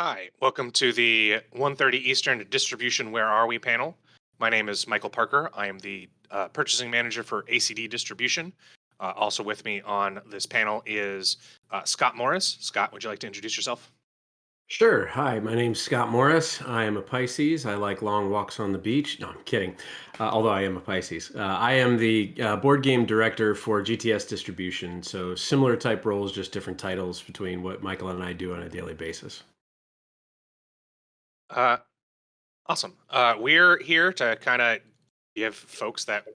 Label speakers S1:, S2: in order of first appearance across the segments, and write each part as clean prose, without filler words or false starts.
S1: Hi, welcome to the 1:30 Eastern Distribution Where Are We panel. My name is Michael Parker. I am the purchasing manager for ACD Distribution. Also with me on this panel is Scott Morris. Scott, would you like to introduce yourself?
S2: Sure. Hi, my name's Scott Morris. I am a Pisces. I like long walks on the beach. No, I'm kidding. Although I am a Pisces. I am the board game director for GTS Distribution. So similar type roles, just different titles between what Michael and I do on a daily basis.
S1: Uh, awesome. We're here to kind of give folks that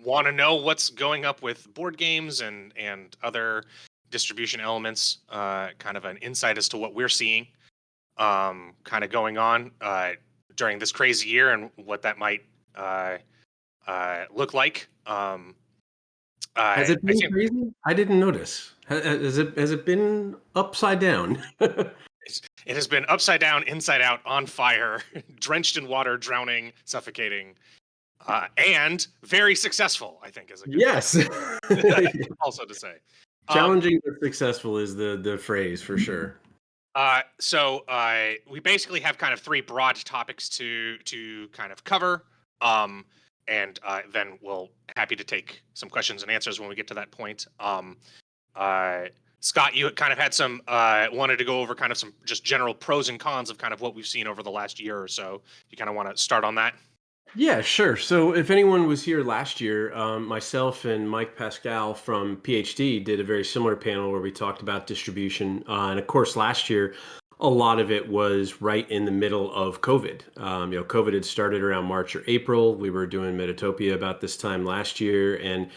S1: want to know what's going up with board games and other distribution elements, kind of an insight as to what we're seeing kind of going on during this crazy year and what that might uh, look like.
S2: Has it
S1: I
S2: been
S1: think
S2: crazy? I didn't notice. Has it been upside down?
S1: it has been upside down, inside out, on fire, drenched in water, drowning, suffocating, and very successful. I think is a good way
S2: Yes.
S1: also to say. Um,
S2: Challenging but successful is the phrase for sure.
S1: we basically have kind of three broad topics to kind of cover, um, and then we'll happy to take some questions and answers when we get to that point. Uh, Scott, you kind of had some wanted to go over kind of some just general pros and cons of kind of what we've seen over the last year or so. You kind of want to start on that?
S2: Yeah, sure. So if anyone was here last year, myself and Mike Pascal from PhD did a very similar panel where we talked about distribution. And of course, last year, a lot of it was right in the middle of COVID. COVID had started around March or April. We were doing Metatopia about this time last year, and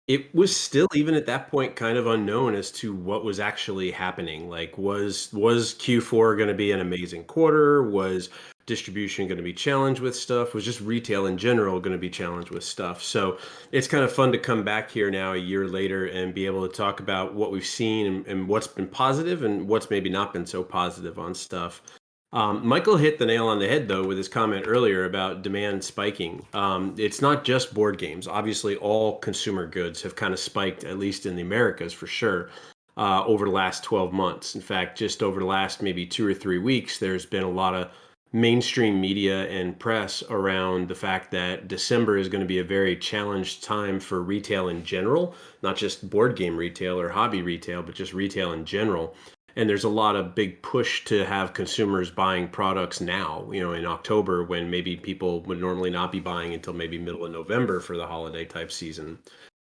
S2: it was still, even at that point, kind of unknown as to what was actually happening. Like, was Q4 going to be an amazing quarter? Was distribution going to be challenged with stuff? Was just retail in general going to be challenged with stuff? So it's kind of fun to come back here now a year later and be able to talk about what we've seen and what's been positive and what's maybe not been so positive on stuff. Michael hit the nail on the head, though, with his comment earlier about demand spiking. It's not just board games. Obviously, all consumer goods have kind of spiked, at least in the Americas for sure, over the last 12 months. In fact, just over the last maybe 2 or 3 weeks, there's been a lot of mainstream media and press around the fact that December is going to be a very challenged time for retail in general, not just board game retail or hobby retail, but just retail in general. And there's a lot of big push to have consumers buying products now, in October when maybe people would normally not be buying until maybe middle of November for the holiday type season.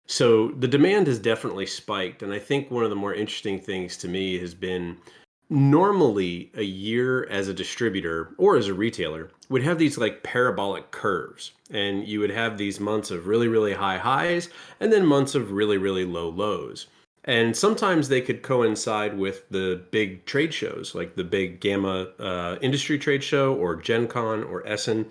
S2: So the demand has definitely spiked. And I think one of the more interesting things to me has been normally a year as a distributor or as a retailer would have these like parabolic curves. And you would have these months of really, really high highs and then months of really, really low lows. And sometimes they could coincide with the big trade shows, like the big Gamma industry trade show or Gen Con or Essen,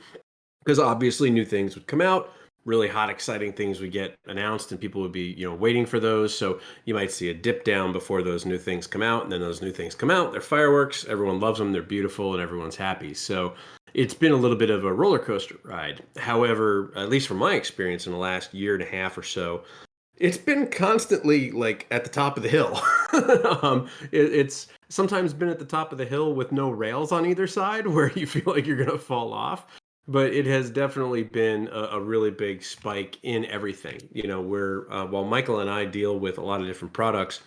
S2: because obviously new things would come out, really hot, exciting things would get announced, and people would be, waiting for those. So you might see a dip down before those new things come out, and then those new things come out. They're fireworks. Everyone loves them. They're beautiful, and everyone's happy. So it's been a little bit of a roller coaster ride. However, at least from my experience in the last year and a half or so, it's been constantly like at the top of the hill. It's sometimes been at the top of the hill with no rails on either side where you feel like you're going to fall off. But it has definitely been a really big spike in everything. Where while Michael and I deal with a lot of different products,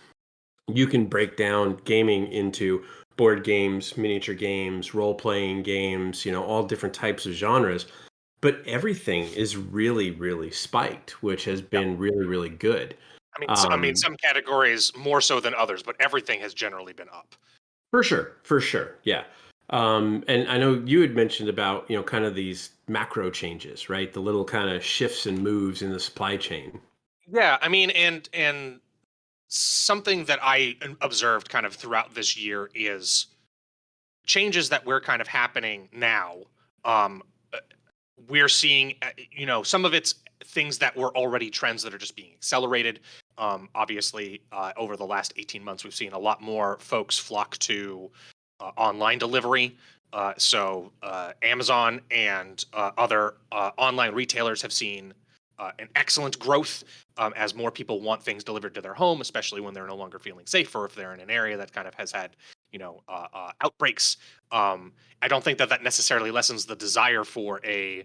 S2: you can break down gaming into board games, miniature games, role playing games, all different types of genres. But everything is really, really spiked, which has
S1: Yeah.
S2: been really, really good.
S1: I mean,
S2: Um,
S1: some categories more so than others, but everything has generally been up.
S2: for sure, yeah. And I know you had mentioned about kind of these macro changes, right? The little kind of shifts and moves in the supply chain.
S1: Yeah, I mean, and something that I observed kind of throughout this year is changes that we're kind of happening now. Um, uh, we're seeing, some of it's things that were already trends that are just being accelerated. Obviously, over the last 18 months, we've seen a lot more folks flock to online delivery. Amazon and other online retailers have seen an excellent growth as more people want things delivered to their home, especially when they're no longer feeling safe or if they're in an area that kind of has had, outbreaks. I don't think that that necessarily lessens the desire for a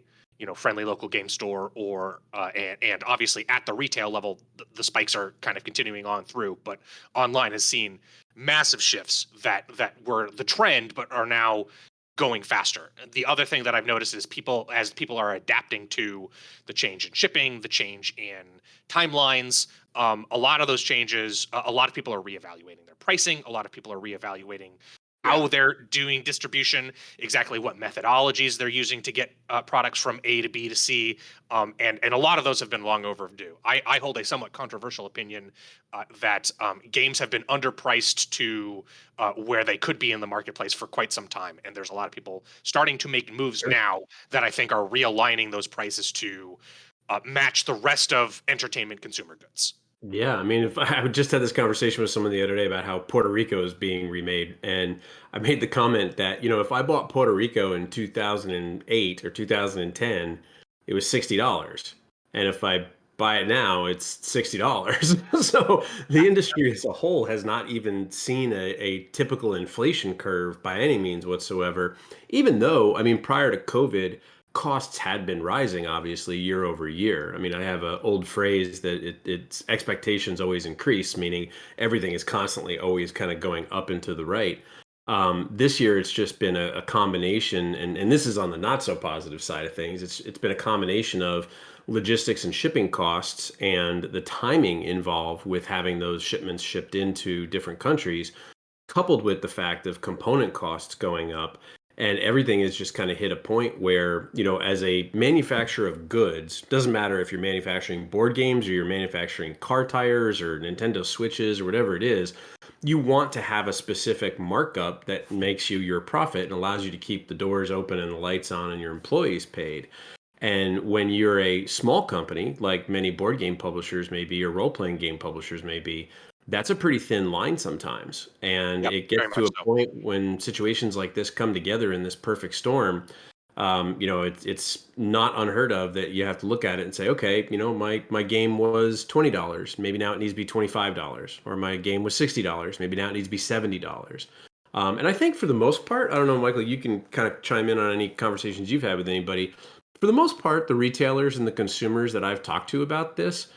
S1: friendly local game store, or and obviously at the retail level, the spikes are kind of continuing on through. But online has seen massive shifts that were the trend, but are now going faster. The other thing that I've noticed is as people are adapting to the change in shipping, the change in timelines, a lot of those changes, a lot of people are reevaluating their pricing. A lot of people are reevaluating
S2: Yeah.
S1: how they're doing distribution, exactly what methodologies they're using to get products from A to B to C, and a lot of those have been long overdue. I hold a somewhat controversial opinion that games have been underpriced to where they could be in the marketplace for quite some time, and there's a lot of people starting to make moves
S2: Sure.
S1: now that I think are realigning those prices to match the rest of entertainment consumer goods.
S2: Yeah, I mean, if I just had this conversation with someone the other day about how Puerto Rico is being remade, and I made the comment that, if I bought Puerto Rico in 2008 or 2010, it was $60. And if I buy it now, it's $60. So the industry as a whole has not even seen a typical inflation curve by any means whatsoever. Even though, I mean, prior to COVID, costs had been rising obviously year over year. I mean, I have an old phrase that it's expectations always increase, meaning everything is constantly always kind of going up and to the right. This year, it's just been a combination, and this is on the not so positive side of things. It's been a combination of logistics and shipping costs and the timing involved with having those shipments shipped into different countries, coupled with the fact of component costs going up. And everything has just kind of hit a point where, as a manufacturer of goods, doesn't matter if you're manufacturing board games or you're manufacturing car tires or Nintendo Switches or whatever it is, you want to have a specific markup that makes you your profit and allows you to keep the doors open and the lights on and your employees paid. And when you're a small company, like many board game publishers may be, or role playing game publishers may be, that's a pretty thin line sometimes. And
S1: Yep,
S2: it
S1: very
S2: gets to
S1: much
S2: a
S1: so.
S2: point when situations like this come together in this perfect storm. It's not unheard of that you have to look at it and say, okay, my game was $20, maybe now it needs to be $25, or my game was $60, maybe now it needs to be $70. And I think for the most part, I don't know, Michael, you can kind of chime in on any conversations you've had with anybody. For the most part, the retailers and the consumers that I've talked to about this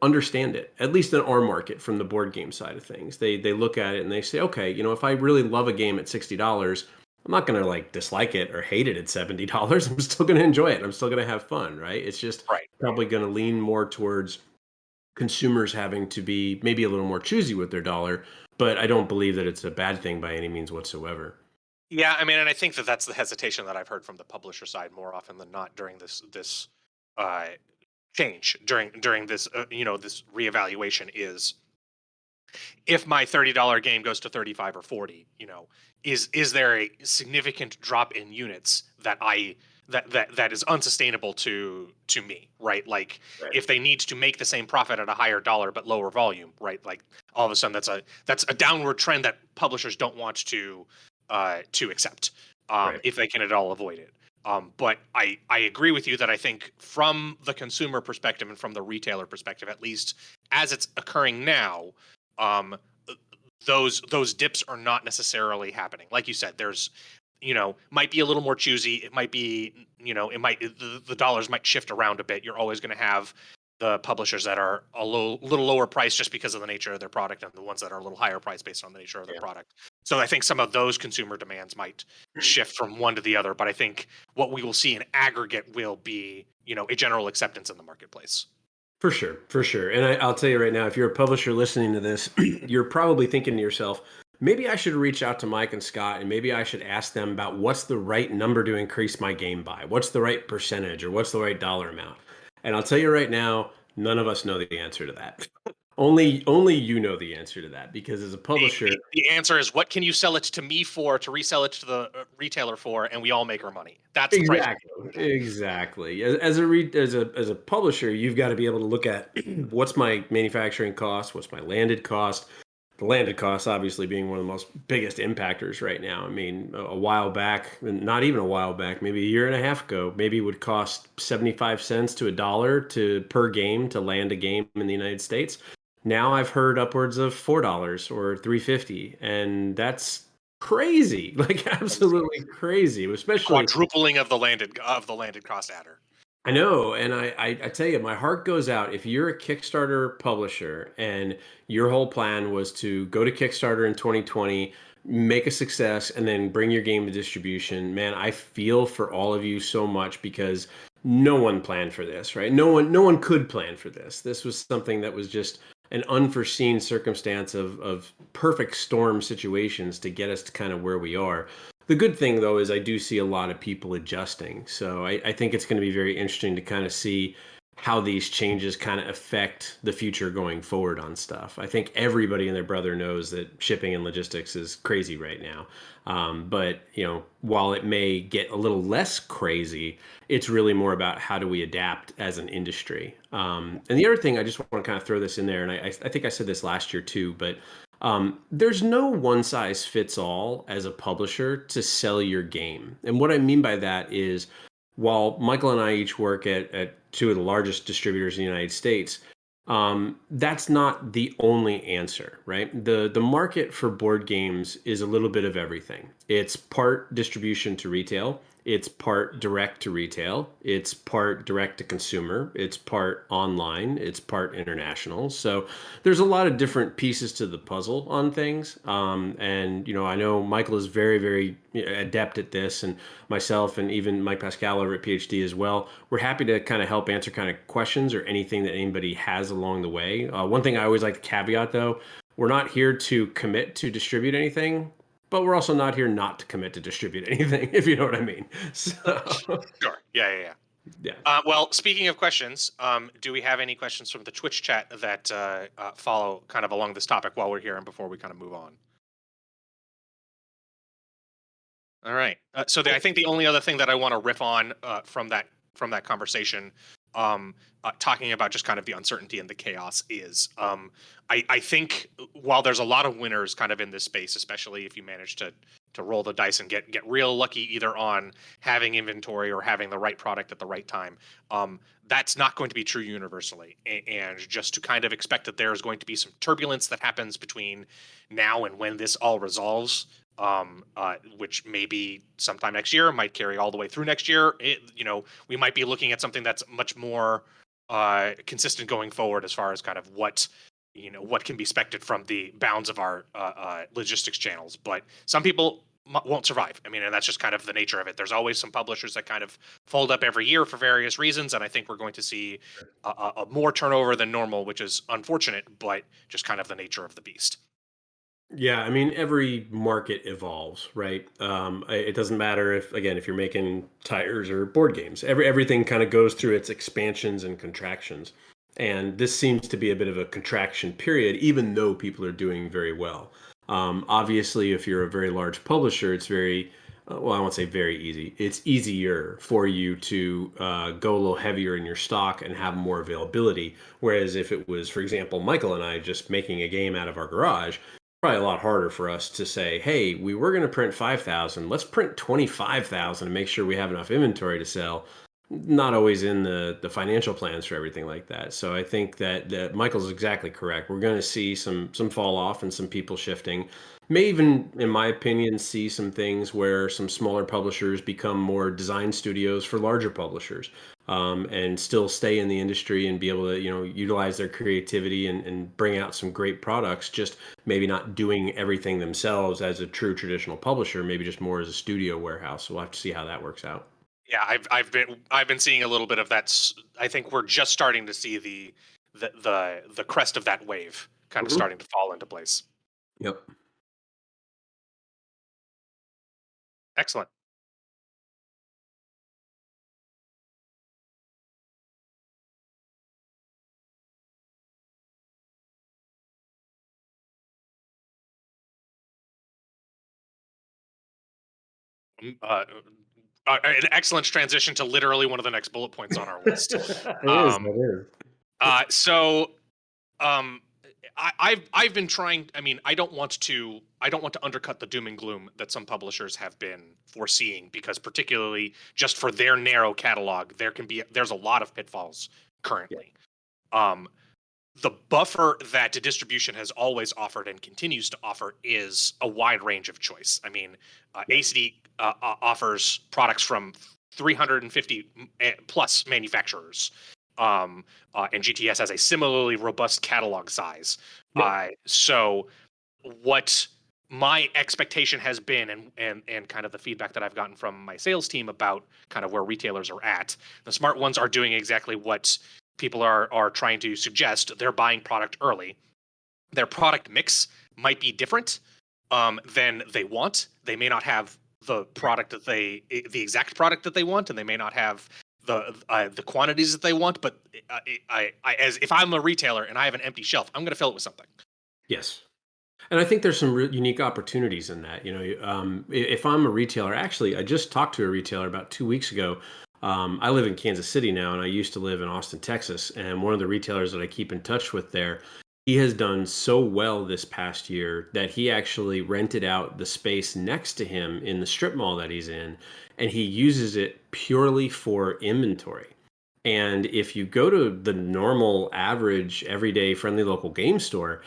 S2: understand it, at least in our market from the board game side of things. They look at it and they say, okay, if I really love a game at $60, I'm not going to like dislike it or hate it at $70. I'm still going to enjoy it. I'm still going to have fun, right? It's just
S1: Right.
S2: probably going to lean more towards consumers having to be maybe a little more choosy with their dollar, but I don't believe that it's a bad thing by any means whatsoever.
S1: Yeah, I mean, and I think that that's the hesitation that I've heard from the publisher side more often than not during this uh, change, during this this reevaluation, is if my $30 game goes to 35 or 40, is there a significant drop in units that is unsustainable to me, right? Like,
S2: Right.
S1: if they need to make the same profit at a higher dollar but lower volume, right? Like, all of a sudden that's a downward trend that publishers don't want to accept,
S2: Right.
S1: if they can at all avoid it. But I agree with you that I think from the consumer perspective and from the retailer perspective, at least as it's occurring now, um, those dips are not necessarily happening. Like you said, there's might be a little more choosy. It might be the dollars might shift around a bit. You're always going to have the publishers that are a little lower price just because of the nature of their product, and the ones that are a little higher price based on the nature of their
S2: Yeah.
S1: product. So I think some of those consumer demands might shift from one to the other, but I think what we will see in aggregate will be a general acceptance in the marketplace.
S2: For sure, for sure. And I'll tell you right now, if you're a publisher listening to this, you're probably thinking to yourself, maybe I should reach out to Mike and Scott and maybe I should ask them about what's the right number to increase my game by? What's the right percentage or what's the right dollar amount? And I'll tell you right now, none of us know the answer to that. Only you know the answer to that because as a publisher,
S1: The answer is, what can you sell it to me for to resell it to the retailer for, and we all make our money. That's the price.
S2: exactly, exactly. As a publisher, you've got to be able to look at what's my manufacturing cost, what's my landed cost. The landed cost, obviously, being one of the most biggest impactors right now. I mean, a while back, and not even a while back, maybe a year and a half ago, maybe it would cost 75 cents to a dollar to per game to land a game in the United States. Now I've heard upwards of $4 or 3.50, and that's crazy, like absolutely crazy, especially.
S1: Quadrupling of the landed cost adder.
S2: I know, and I tell you, my heart goes out if you're a Kickstarter publisher and your whole plan was to go to Kickstarter in 2020, make a success, and then bring your game to distribution. Man, I feel for all of you so much because no one planned for this, right? No one could plan for this. This was something that was just an unforeseen circumstance of perfect storm situations to get us to kind of where we are. The good thing, though, is I do see a lot of people adjusting. So I think it's going to be very interesting to kind of see how these changes kind of affect the future going forward on stuff. I think everybody and their brother knows that shipping and logistics is crazy right now. But while it may get a little less crazy, it's really more about how do we adapt as an industry. And the other thing, I just want to kind of throw this in there, and I think I said this last year too, but there's no one size fits all as a publisher to sell your game. And what I mean by that is while Michael and I each work at two of the largest distributors in the United States, that's not the only answer, right? The market for board games is a little bit of everything. It's part distribution to retail, it's part direct to retail, it's part direct to consumer, it's part online, it's part international. So there's a lot of different pieces to the puzzle on things. And I know Michael is very, very adept at this, and myself and even Mike Pascal over at PhD as well. We're happy to kind of help answer kind of questions or anything that anybody has along the way. One thing I always like to caveat though, we're not here to commit to distribute anything, but we're also not here not to commit to distribute anything, if you know what I mean. So,
S1: Sure. Yeah, yeah, yeah.
S2: yeah.
S1: Well, speaking of questions, do we have any questions from the Twitch chat that follow kind of along this topic while we're here and before we kind of move on? All right. I think the only other thing that I want to riff on from that conversation, talking about just kind of the uncertainty and the chaos is, I think while there's a lot of winners kind of in this space, especially if you manage to roll the dice and get real lucky either on having inventory or having the right product at the right time, that's not going to be true universally. And just to kind of expect that there is going to be some turbulence that happens between now and when this all resolves, which maybe sometime next year, might carry all the way through next year. We might be looking at something that's much more consistent going forward as far as kind of what can be expected from the bounds of our logistics channels. But some people won't survive. I mean, and that's just kind of the nature of it. There's always some publishers that kind of fold up every year for various reasons, and I think we're going to see a more turnover than normal, which is unfortunate, but just kind of the nature of the beast.
S2: Yeah, I mean, every market evolves, right? It doesn't matter if you're making tires or board games. Everything kind of goes through its expansions and contractions, and this seems to be a bit of a contraction period, even though people are doing very well. Obviously, if you're a very large publisher, it's very well, I won't say very easy. It's easier for you to go a little heavier in your stock and have more availability. Whereas if it was, for example, Michael and I just making a game out of our garage, probably a lot harder for us to say, hey, we were going to print 5,000. Let's print 25,000 and make sure we have enough inventory to sell. Not always in the financial plans for everything like that. So I think that Michael's exactly correct. We're going to see some fall off and some people shifting. May even, in my opinion, see some things where some smaller publishers become more design studios for larger publishers, and still stay in the industry and be able to utilize their creativity and bring out some great products. Just maybe not doing everything themselves as a true traditional publisher, maybe just more as a studio warehouse. So we'll have to see how that works out.
S1: Yeah, I've been seeing a little bit of that. I think we're just starting to see the crest of that wave kind of
S2: Mhm.
S1: starting to fall into place.
S2: Yep.
S1: Excellent. Mm, an excellent transition to literally one of the next bullet points on our list.
S2: It is.
S1: Um,
S2: It is.
S1: so um, I've been trying. I mean, I don't want to undercut the doom and gloom that some publishers have been foreseeing, because particularly just for their narrow catalog, there's a lot of pitfalls
S2: Yeah.
S1: currently. Um, the buffer that distribution has always offered and continues to offer is a wide range of choice. I mean,
S2: Yeah.
S1: ACD offers products from 350 plus manufacturers, and GTS has a similarly robust catalog size.
S2: Yep.
S1: So, what my expectation has been, and kind of the feedback that I've gotten from my sales team about kind of where retailers are at, the smart ones are doing exactly what people are trying to suggest. They're buying product early. Their product mix might be different than they want. They may not have the exact product that they want, and they may not have the quantities that they want. But as if I'm a retailer and I have an empty shelf, I'm going to fill it with something.
S2: Yes. And I think there's some unique opportunities in that. If I'm a retailer, actually, I just talked to a retailer about 2 weeks ago. I live in Kansas City now, and I used to live in Austin, Texas. And one of the retailers that I keep in touch with there, he has done so well this past year that he actually rented out the space next to him in the strip mall that he's in, and he uses it purely for inventory. And if you go to the normal, average, everyday, friendly local game store,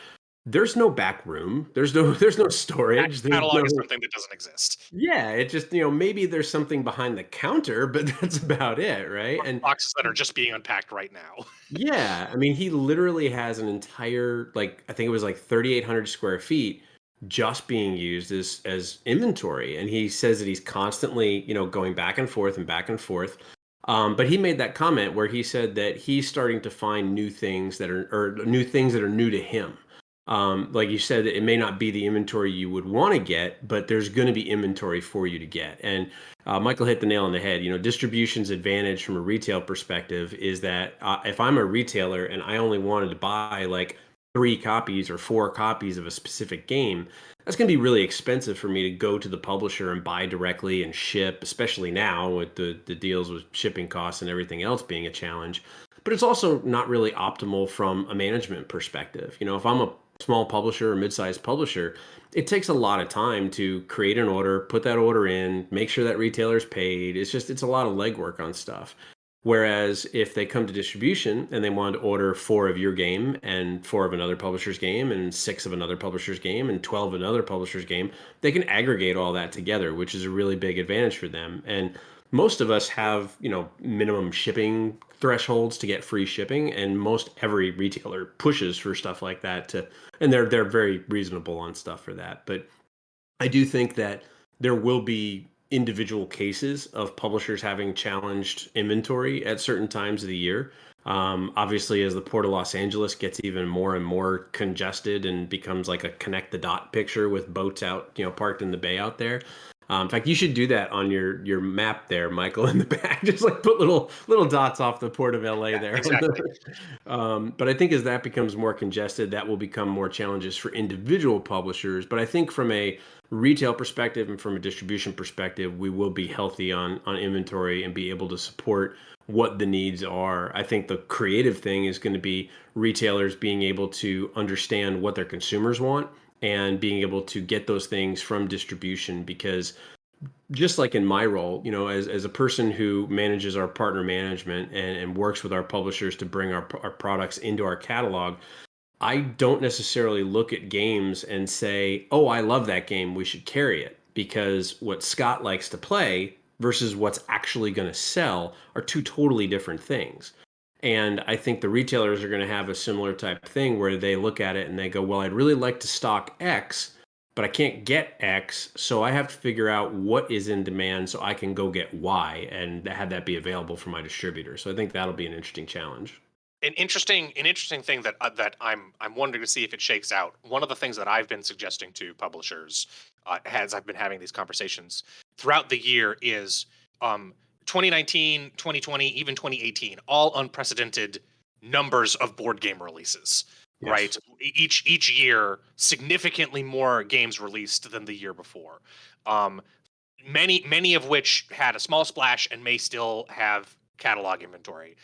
S2: there's no back room. There's no
S1: That
S2: storage. There's
S1: catalog is
S2: no.
S1: something that doesn't exist.
S2: Yeah, it just, maybe there's something behind the counter, but that's about it, right?
S1: Or
S2: And
S1: boxes that are just being unpacked right now.
S2: yeah, I mean, he literally has an entire, like, I think it was like 3,800 square feet just being used as inventory. And he says that he's constantly, going back and forth and back and forth. But he made that comment where he said that he's starting to find new things that are, or new things that are new to him. Like you said, it may not be the inventory you would want to get, but there's going to be inventory for you to get. And Michael hit the nail on the head. Distribution's advantage from a retail perspective is that if I'm a retailer and I only wanted to buy like 3 copies or 4 copies of a specific game, that's going to be really expensive for me to go to the publisher and buy directly and ship, especially now with the deals with shipping costs and everything else being a challenge. But it's also not really optimal from a management perspective. If I'm a small publisher or mid-sized publisher, it takes a lot of time to create an order, put that order in, make sure that retailer's paid. It's a lot of legwork on stuff. Whereas if they come to distribution and they want to order 4 of your game and 4 of another publisher's game and 6 of another publisher's game and 12 of another publisher's game, they can aggregate all that together, which is a really big advantage for them. And most of us have, minimum shipping thresholds to get free shipping, and most every retailer pushes for stuff like that and they're very reasonable on stuff for that. But I do think that there will be individual cases of publishers having challenged inventory at certain times of the year. Obviously, as the Port of Los Angeles gets even more and more congested and becomes like a connect the dot picture with boats out, parked in the bay out there. In fact, you should do that on your map there, Michael, in the back. Just like put little dots off the Port of LA
S1: Yeah,
S2: there.
S1: exactly.
S2: But I think as that becomes more congested, that will become more challenges for individual publishers. But I think from a retail perspective and from a distribution perspective, we will be healthy on inventory and be able to support what the needs are. I think the creative thing is going to be retailers being able to understand what their consumers want and being able to get those things from distribution, because just like in my role, as a person who manages our partner management and works with our publishers to bring our products into our catalog, I don't necessarily look at games and say, oh, I love that game, we should carry it. Because what Scott likes to play versus what's actually going to sell are two totally different things. And I think the retailers are going to have a similar type of thing where they look at it and they go, well, I'd really like to stock X, but I can't get X. So I have to figure out what is in demand so I can go get Y and have that be available for my distributor. So I think that'll be an interesting challenge.
S1: An interesting thing that I'm wondering to see if it shakes out. One of the things that I've been suggesting to publishers, as I've been having these conversations throughout the year, is 2019, 2020, even 2018, all unprecedented numbers of board game releases.
S2: Yes.
S1: Right, each year, significantly more games released than the year before. Um, many of which had a small splash and may still have catalog inventory.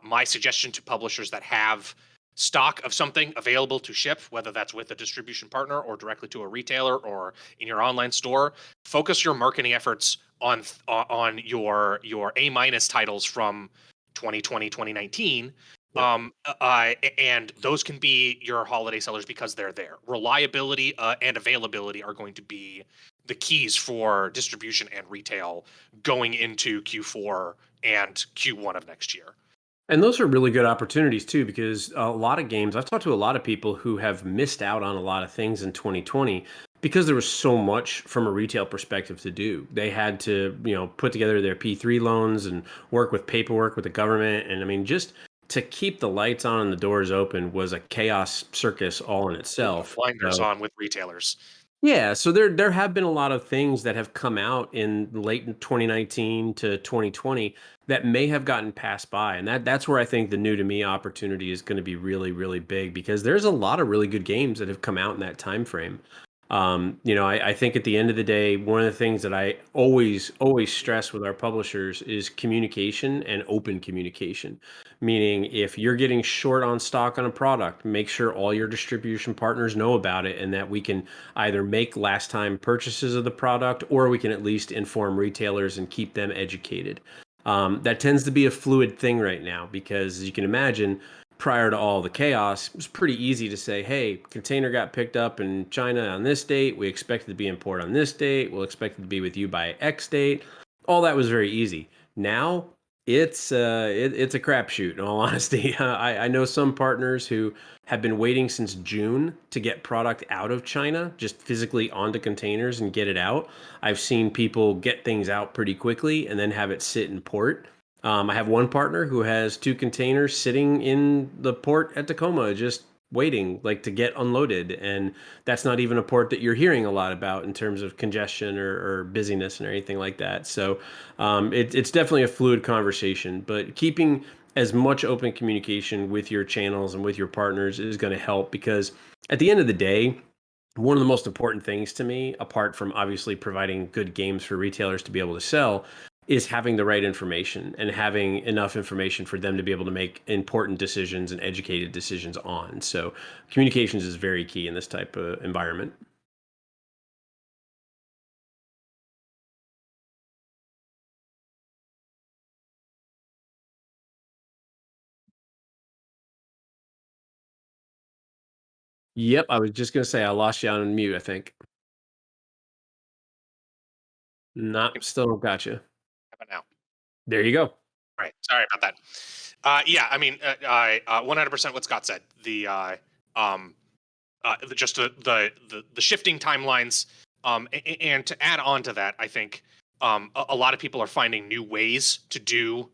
S1: My suggestion to publishers that have stock of something available to ship, whether that's with a distribution partner or directly to a retailer or in your online store, focus your marketing efforts on your A minus titles from 2020, 2019,
S2: Yep.
S1: And those can be your holiday sellers because they're there. Reliability and availability are going to be the keys for distribution and retail going into Q4 and Q1 of next year.
S2: And those are really good opportunities too, because a lot of games, I've talked to a lot of people who have missed out on a lot of things in 2020 because there was so much from a retail perspective to do. They had to, put together their P3 loans and work with paperwork with the government. And I mean, just to keep the lights on and the doors open was a chaos circus all in
S1: Putting the
S2: itself.
S1: blinders
S2: So
S1: on with retailers.
S2: yeah, so there have been a lot of things that have come out in late in 2019 to 2020 that may have gotten passed by, and that's where I think the new to me opportunity is going to be really really big because there's a lot of really good games that have come out in that time frame. I think at the end of the day, one of the things that I always stress with our publishers is communication and open communication. Meaning, if you're getting short on stock on a product, make sure all your distribution partners know about it and that we can either make last time purchases of the product or we can at least inform retailers and keep them educated. That tends to be a fluid thing right now because, as you can imagine, prior to all the chaos, it was pretty easy to say, hey, container got picked up in China on this date. We expect it to be imported on this date. We'll expect it to be with you by X date. All that was very easy. Now it's a crapshoot. In all honesty, I know some partners who have been waiting since June to get product out of China, just physically onto containers and get it out. I've seen people get things out pretty quickly and then have it sit in port. I have one partner who has two containers sitting in the port at Tacoma, just waiting, like to get unloaded. And that's not even a port that you're hearing a lot about in terms of congestion or busyness and anything like that. So it's definitely a fluid conversation, but keeping as much open communication with your channels and with your partners is going to help because at the end of the day, one of the most important things to me, apart from obviously providing good games for retailers to be able to sell, is having the right information and having enough information for them to be able to make important decisions and educated decisions on. So communications is very key in this type of environment. Yep, I was just gonna say I lost you on mute, I think. Not still don't got you.
S1: How about now?
S2: There you go.
S1: Right. Sorry about that. Yeah, I mean, 100% what Scott said. Um, just the shifting timelines. And to add on to that, I think a lot of people are finding new ways to do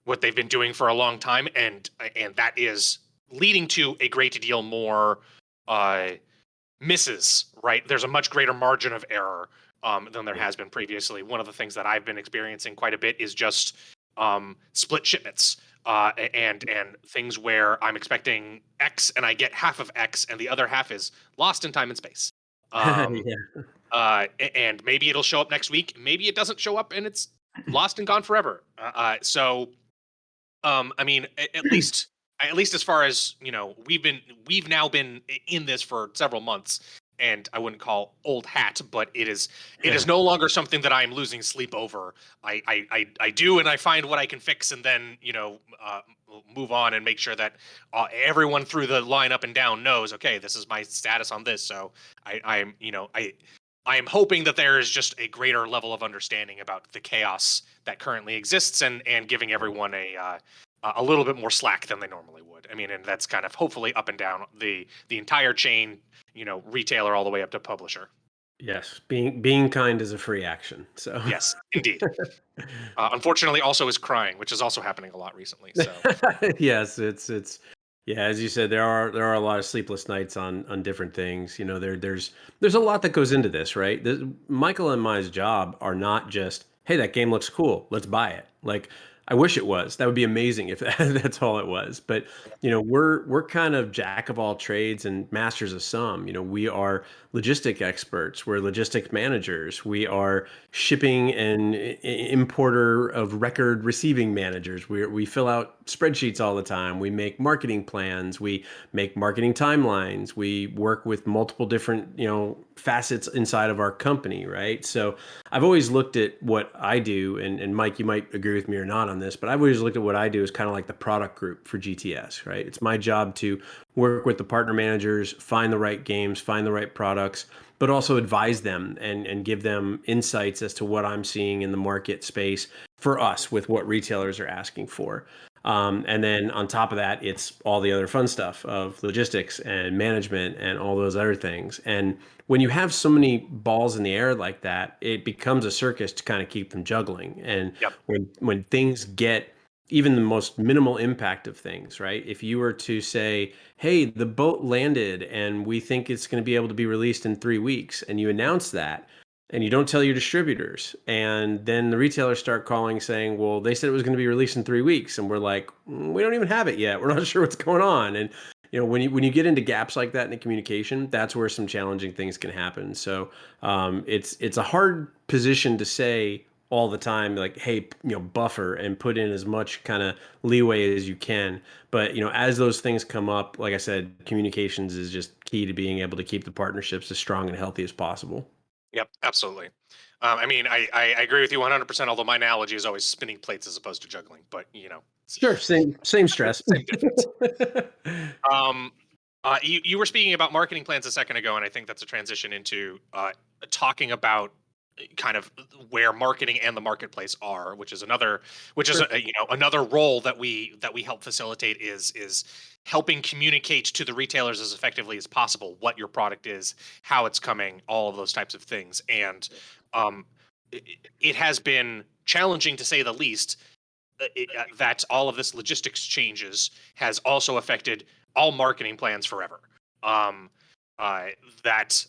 S1: what they've been doing for a long time, and that is leading to a great deal more uh, misses. Right, there's a much greater margin of error than there
S2: Yeah.
S1: has been previously. One of the things that I've been experiencing quite a bit is just split shipments. And things where I'm expecting X and I get half of X and the other half is lost in time and space. Um,
S2: Yeah.
S1: and maybe it'll show up next week. Maybe it doesn't show up and it's lost and gone forever. I mean, at least as far as we've now been in this for several months, and I wouldn't call old hat, but it is no longer something that I'm losing sleep over. I do, and I find what I can fix, and then move on and make sure that everyone through the line up and down knows. Okay, this is my status on this. So I am hoping that there is just a greater level of understanding about the chaos that currently exists, and giving everyone a little bit more slack than they normally would. I mean, and that's kind of hopefully up and down the entire chain, retailer all the way up to publisher.
S2: Yes, being kind is a free action. So
S1: Yes, indeed. Unfortunately, also is crying, which is also happening a lot recently. So
S2: yes, it's yeah, as you said, there are a lot of sleepless nights on different things. There's a lot that goes into this, right? Michael and my job are not just, hey, that game looks cool, let's buy it. Like I wish it was. That would be amazing if that's all it was. But we're kind of jack of all trades and masters of some. We are logistic experts. We're logistic managers. We are shipping and importer of record receiving managers. We fill out spreadsheets all the time. We make marketing plans. We make marketing timelines. We work with multiple different facets inside of our company, right? So I've always looked at what I do, and Mike, you might agree with me or not on this, but I've always looked at what I do as kind of like the product group for GTS, right? It's my job to work with the partner managers, find the right games, find the right products, but also advise them and give them insights as to what I'm seeing in the market space for us with what retailers are asking for. And then on top of that, it's all the other fun stuff of logistics and management and all those other things. And when you have so many balls in the air like that, it becomes a circus to kind of keep them juggling. And
S1: Yep.
S2: when things get even the most minimal impact of things, right? If you were to say, hey, the boat landed and we think it's going to be able to be released in 3 weeks, and you announce that, and you don't tell your distributors, and then the retailers start calling saying, well, they said it was going to be released in 3 weeks, and we're like, we don't even have it yet, we're not sure what's going on. And when you get into gaps like that in the communication, that's where some challenging things can happen. So it's a hard position to say all the time, like, hey, buffer and put in as much kind of leeway as you can. But as those things come up, like I said, communications is just key to being able to keep the partnerships as strong and healthy as possible.
S1: Yep, absolutely. I mean, I agree with you 100%. Although my analogy is always spinning plates as opposed to juggling, but it's
S2: Sure, same stress.
S1: same difference. Um, you were speaking about marketing plans a second ago, and I think that's a transition into talking about kind of where marketing and the marketplace are, which is
S2: Sure.
S1: another role that we help facilitate is helping communicate to the retailers as effectively as possible what your product is, how it's coming, all of those types of things, and um, it has been challenging to say the least that all of this logistics changes has also affected all marketing plans forever. Um, uh, that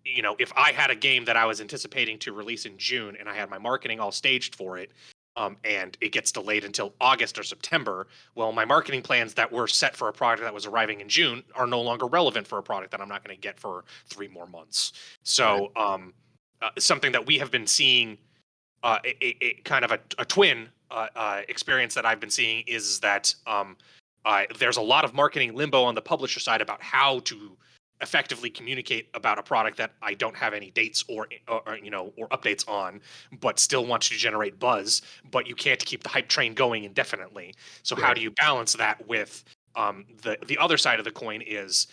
S1: if I had a game that I was anticipating to release in June and I had my marketing all staged for it, and it gets delayed until August or September, well, my marketing plans that were set for a product that was arriving in June are no longer relevant for a product that I'm not going to get for 3 more months.
S2: Right.
S1: So, something that we have been seeing a kind of a twin experience that I've been seeing is that there's a lot of marketing limbo on the publisher side about how to effectively communicate about a product that I don't have any dates or updates on, but still want to generate buzz. But you can't keep the hype train going indefinitely. So how
S2: Right.
S1: do you balance that with the other side of the coin is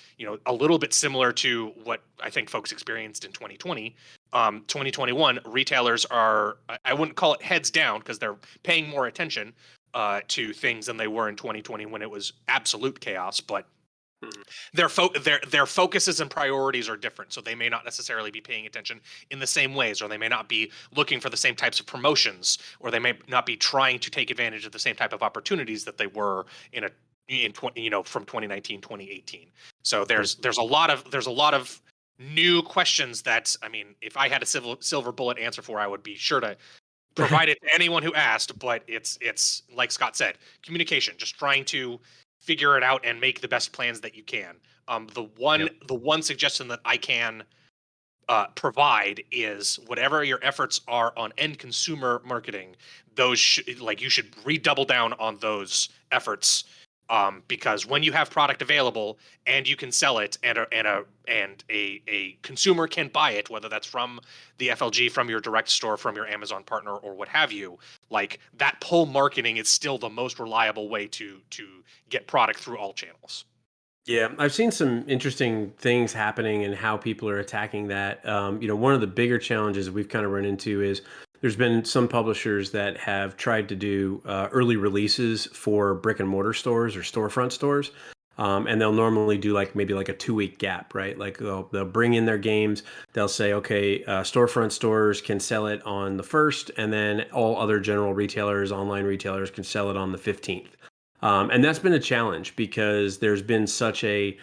S1: a little bit similar to what I think folks experienced in 2020. 2021 retailers are, I wouldn't call it heads down because they're paying more attention to things than they were in 2020 when it was absolute chaos, but
S2: Mhm.
S1: their focuses and priorities are different, so they may not necessarily be paying attention in the same ways, or they may not be looking for the same types of promotions, or they may not be trying to take advantage of the same type of opportunities that they were in 20, from 2019, 2018. So there's a lot of new questions that, I mean, if I had a silver bullet answer for, I would be sure to provide it to anyone who asked. But it's like Scott said, communication, just trying to figure it out and make the best plans that you can. The one
S2: Yep.
S1: the one suggestion that I can provide is whatever your efforts are on end consumer marketing, you should redouble down on those efforts, because when you have product available and you can sell it, and a consumer can buy it, whether that's from the FLG, from your direct store, from your Amazon partner, or what have you, like that pull marketing is still the most reliable way to get product through all channels.
S2: Yeah, I've seen some interesting things happening and how people are attacking that. One of the bigger challenges we've kind of run into is there's been some publishers that have tried to do early releases for brick and mortar stores or storefront stores. And they'll normally do like maybe like a 2 week gap, right? Like they'll bring in their games. They'll say, okay, storefront stores can sell it on the first, and then all other general retailers, online retailers can sell it on the 15th. And that's been a challenge because there's been such a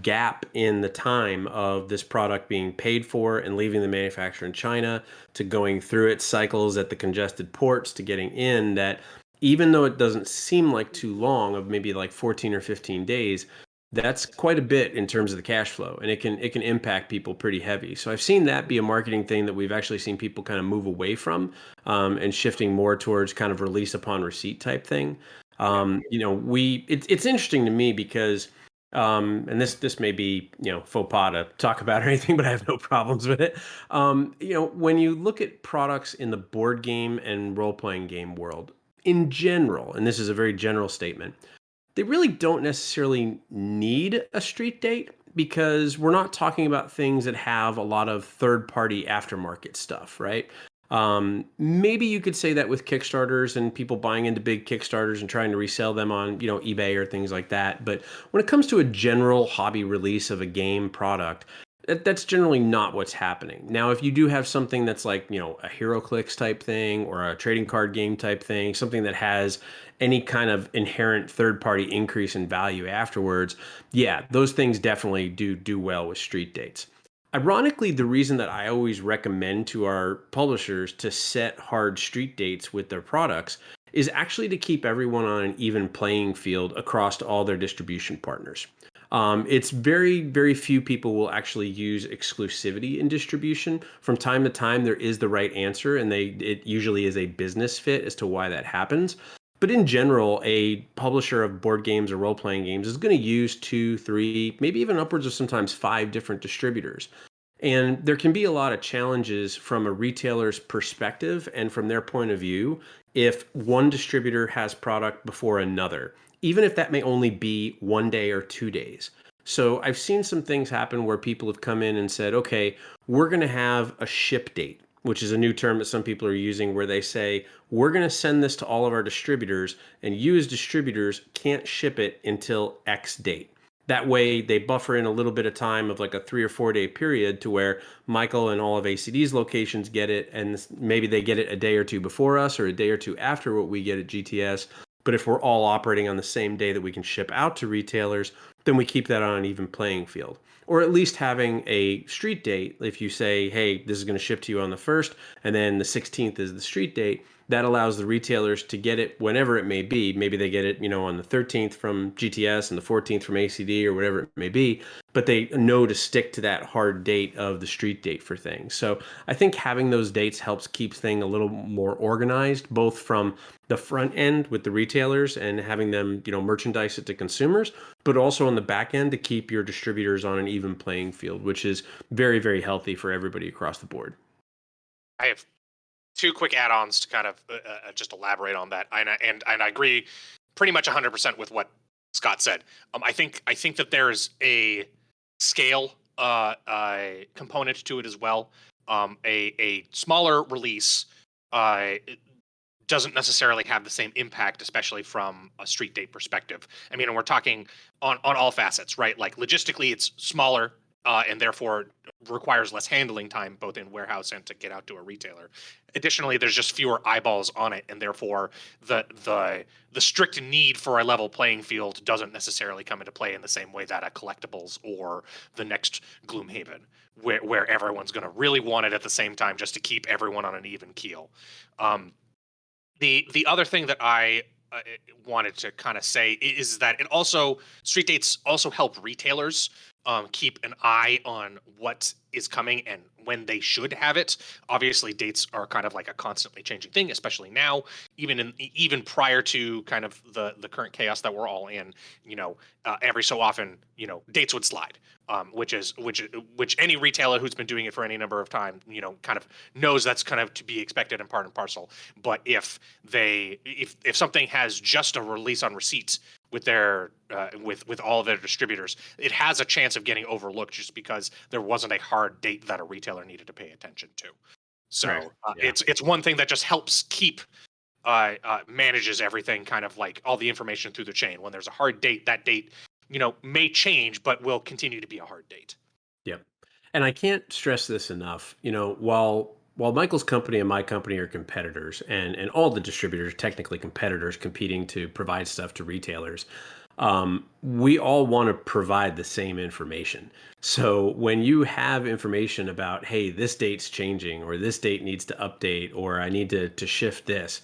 S2: gap in the time of this product being paid for and leaving the manufacturer in China to going through its cycles at the congested ports to getting in, that even though it doesn't seem like too long, of maybe like 14 or 15 days, that's quite a bit in terms of the cash flow, and it can impact people pretty heavy. So I've seen that be a marketing thing that we've actually seen people kind of move away from, and shifting more towards kind of release upon receipt type thing.
S1: Yeah.
S2: It's interesting to me because, and this may be, faux pas to talk about or anything, but I have no problems with it. When you look at products in the board game and role playing game world, in general, and this is a very general statement, they really don't necessarily need a street date because we're not talking about things that have a lot of third party aftermarket stuff, right? Maybe you could say that with Kickstarters and people buying into big Kickstarters and trying to resell them on, eBay or things like that. But when it comes to a general hobby release of a game product, that's generally not what's happening. Now, if you do have something that's like, a HeroClix type thing or a trading card game type thing, something that has any kind of inherent third party increase in value afterwards, yeah, those things definitely do well with street dates. Ironically, the reason that I always recommend to our publishers to set hard street dates with their products is actually to keep everyone on an even playing field across all their distribution partners. It's very, very few people will actually use exclusivity in distribution. From time to time, there is the right answer, and it usually is a business fit as to why that happens. But in general, a publisher of board games or role-playing games is going to use two, three, maybe even upwards of sometimes five different distributors. And there can be a lot of challenges from a retailer's perspective and from their point of view if one distributor has product before another, even if that may only be 1 day or 2 days. So I've seen some things happen where people have come in and said, okay, we're going to have a ship date, which is a new term that some people are using, where they say, we're going to send this to all of our distributors, and you as distributors can't ship it until X date. That way they buffer in a little bit of time of like a 3 or 4 day period to where Michael and all of ACD's locations get it, and maybe they get it a day or two before us or a day or two after what we get at GTS. But if we're all operating on the same day that we can ship out to retailers, then we keep that on an even playing field. Or at least having a street date. If you say, hey, this is going to ship to you on the 1st, and then the 16th is the street date, that allows the retailers to get it whenever it may be. Maybe they get it, on the 13th from GTS and the 14th from ACD or whatever it may be, but they know to stick to that hard date of the street date for things. So I think having those dates helps keep things a little more organized, both from the front end with the retailers and having them, merchandise it to consumers, but also on the back end to keep your distributors on an even playing field, which is very, very healthy for everybody across the board.
S1: I have two quick add-ons to kind of just elaborate on that, and I agree pretty much 100% with what Scott said. I think that there's a scale component to it as well. A smaller release doesn't necessarily have the same impact, especially from a street date perspective. I mean, and we're talking on all facets, right? Like logistically, it's smaller and therefore requires less handling time, both in warehouse and to get out to a retailer. Additionally, there's just fewer eyeballs on it, and therefore the strict need for a level playing field doesn't necessarily come into play in the same way that a collectibles or the next Gloomhaven, where everyone's going to really want it at the same time just to keep everyone on an even keel. The other thing that I wanted to kind of say is that street dates also help retailers keep an eye on what is coming and when they should have it. Obviously, dates are kind of like a constantly changing thing, especially now. Even prior to kind of the current chaos that we're all in, every so often, dates would slide. Which any retailer who's been doing it for any number of time, kind of knows that's kind of to be expected and part and parcel. But if something has just a release on receipts with their with all of their distributors, it has a chance of getting overlooked just because there wasn't a hard date that a retailer needed to pay attention to. So
S2: Right. Yeah.
S1: it's one thing that just helps keep manages everything, kind of like all the information through the chain. When there's a hard date, that date may change, but will continue to be a hard date.
S2: Yep. And I can't stress this enough. While Michael's company and my company are competitors, and all the distributors are technically competitors competing to provide stuff to retailers, we all want to provide the same information. So when you have information about, hey, this date's changing, or this date needs to update, or I need to shift this,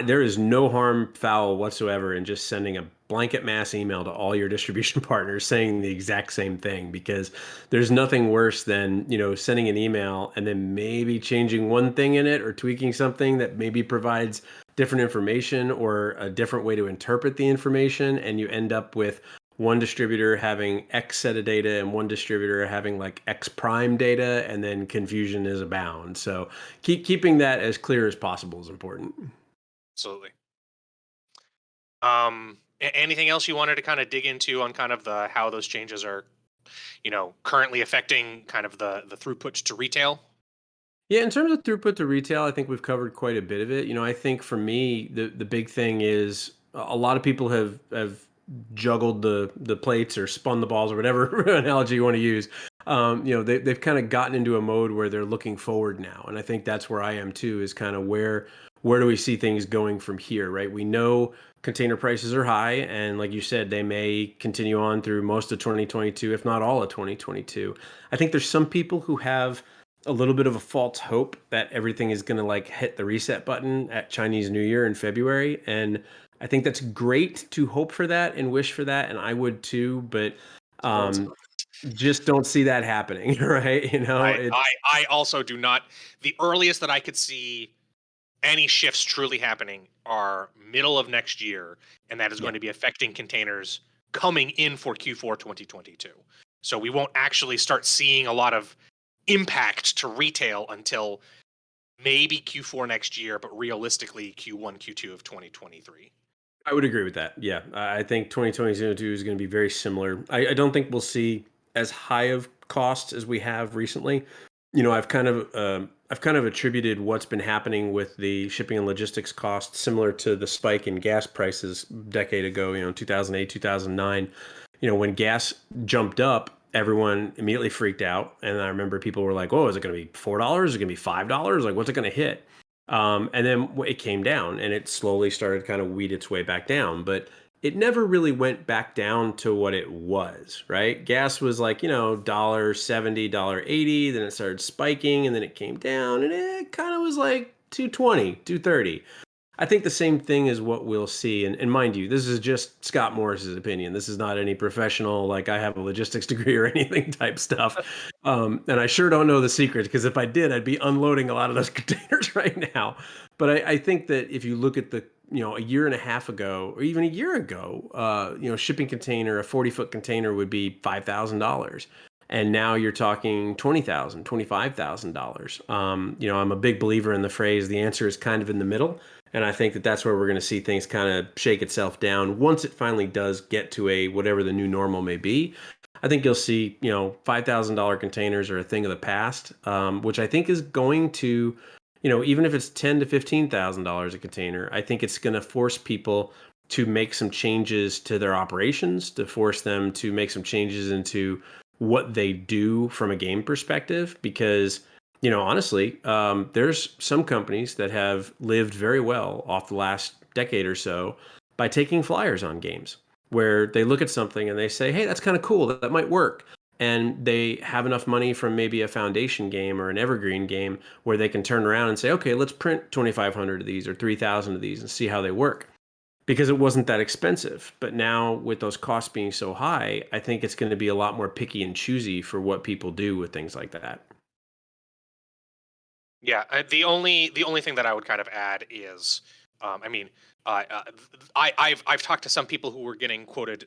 S2: there is no harm foul whatsoever in just sending a blanket mass email to all your distribution partners saying the exact same thing, because there's nothing worse than, sending an email and then maybe changing one thing in it or tweaking something that maybe provides different information or a different way to interpret the information. And you end up with one distributor having X set of data and one distributor having like X prime data, and then confusion is abound. So keeping that as clear as possible is important.
S1: Absolutely. Anything else you wanted to kind of dig into on kind of the how those changes are, currently affecting kind of the throughput to retail?
S2: Yeah, in terms of throughput to retail, I think we've covered quite a bit of it. I think for me, the big thing is a lot of people have juggled the plates or spun the balls or whatever analogy you want to use. They've kind of gotten into a mode where they're looking forward now, and I think that's where I am too. Is kind of where do we see things going from here, right? We know container prices are high, and like you said, they may continue on through most of 2022, if not all of 2022. I think there's some people who have a little bit of a false hope that everything is going to like hit the reset button at Chinese New Year in February. And I think that's great to hope for that and wish for that. And I would too, but
S1: Sounds
S2: um, just don't see that happening, right?
S1: I also do not. The earliest that I could see any shifts truly happening are middle of next year, and that is
S2: Yeah,
S1: going to be affecting containers coming in for Q4 2022. So we won't actually start seeing a lot of impact to retail until maybe Q4 next year, but realistically Q1, Q2 of 2023.
S2: I would agree with that. Yeah, I think 2022 is going to be very similar. I don't think we'll see as high of costs as we have recently. I've kind of attributed what's been happening with the shipping and logistics costs similar to the spike in gas prices a decade ago. 2008, 2009. When gas jumped up, everyone immediately freaked out, and I remember people were like, "Oh, is it going to be $4? Is it going to be $5? Like, what's it going to hit?" And then it came down, and it slowly started kind of weed its way back down, but it never really went back down to what it was, right? Gas was like, $1.70, $1.80, then it started spiking, and then it came down, and it kind of was like 220, 230. I think the same thing is what we'll see. And mind you, this is just Scott Morris's opinion. This is not any professional, like I have a logistics degree or anything type stuff. And I sure don't know the secrets, because if I did, I'd be unloading a lot of those containers right now. But I think that if you look at a year and a half ago, or even a year ago, shipping container, a 40-foot container would be $5,000. And now you're talking $20,000, $25,000. I'm a big believer in the phrase, the answer is kind of in the middle. And I think that that's where we're going to see things kind of shake itself down once it finally does get to a whatever the new normal may be. I think you'll see, $5,000 containers are a thing of the past, which I think is going to, even if it's $10,000 to $15,000 a container, I think it's going to force people to make some changes to their operations, to force them to make some changes into what they do from a game perspective, because honestly, there's some companies that have lived very well off the last decade or so by taking flyers on games, where they look at something and they say, hey, that's kind of cool, that might work. And they have enough money from maybe a foundation game or an evergreen game where they can turn around and say, okay, let's print 2,500 of these or 3,000 of these and see how they work, because it wasn't that expensive. But now with those costs being so high, I think it's going to be a lot more picky and choosy for what people do with things like that.
S1: Yeah, the only thing that I would kind of add is, I mean, I've talked to some people who were getting quoted